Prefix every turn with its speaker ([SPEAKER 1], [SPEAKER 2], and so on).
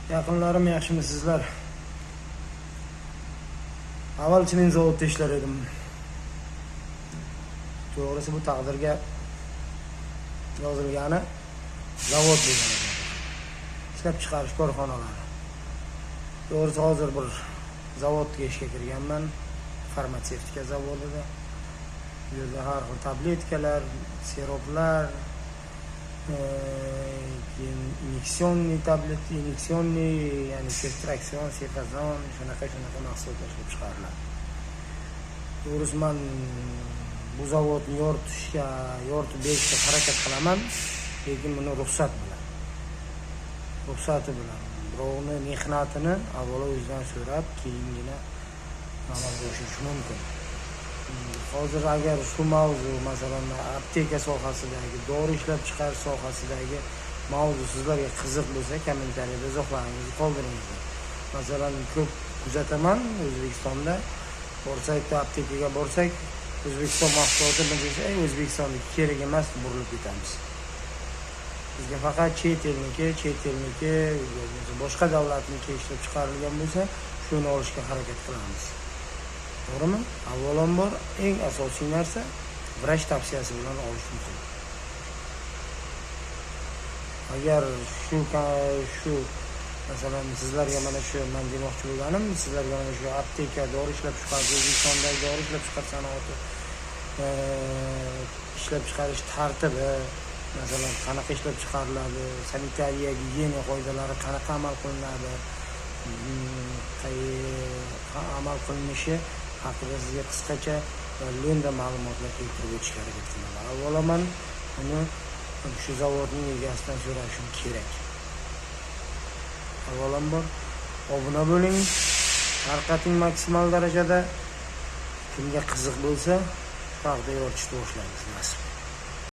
[SPEAKER 1] Yaqinlarim yaxshimisizlar? Avval chinin zavodda ishlar edim. To'g'risi bu taqdirga yozilgani zavod bo'lgan edi. Ishlab chiqarish korxonalari. To'g'risi hozir bir zavodga ishga kirganman. Farmatsevtika zavodida. Bu yerda har xil tabletkalar, siroplar, inyeksionni tablet, inyeksionni, ya'ni filtraksion, sefazon, shunaqa mahsulotlar ishlab chiqariladi. To'g'risi men bu zavodni yoritib berishga harakat qilaman, lekin buni ruxsati bilan. Birovni mehnatini avvalo o'zidan so'rab, keyingina amalga oshirish mumkin. Hozir agar shu mavzu, masalan, apteka sohasidagi, dori ishlab chiqarish sohasidagi mavzu sizlarga qiziq bo'lsa, kommentariyada izohlaringizni qoldiringlar. Masalan, ko'p kuzataman O'zbekistonda, borsak, aptekaga borsak, O'zbekiston mahsuloti desa, O'zbekistonniki kerak emas, burilib ketamiz. Bizga faqat chet elniki, boshqa davlatniki ishlab chiqarilgan bo'lsa, shuni olishga harakat qilamiz. To'g'rimi? Avvalambor eng asosiy narsa vrach tavsiyasi bilan olish mumkin. Agar shu masalan sizlarga mana shu men demoqchi bo'lganim, sizlarga mana shu apteka, dori ishlab chiqarish, O'zbekistondagi dori ishlab chiqarish sanoati ishlab chiqarish tartibi, masalan, qanaqa ishlab chiqariladi, sanitariya, gigiyena qoidalari qanaqa amal qilinadi, amal qilinishi haqida sizga qisqacha va lo'nda ma'lumotlar keltirib o'tishga harakat qilaman. Avvalo men uni shu zavodning egasidan so'rashim kerak. Avvalambor obuna bo'ling, tarqating maksimal darajada. Kimga qiziq bo'lsa, vaqtda yoritishni boshlaymiz. Nasib.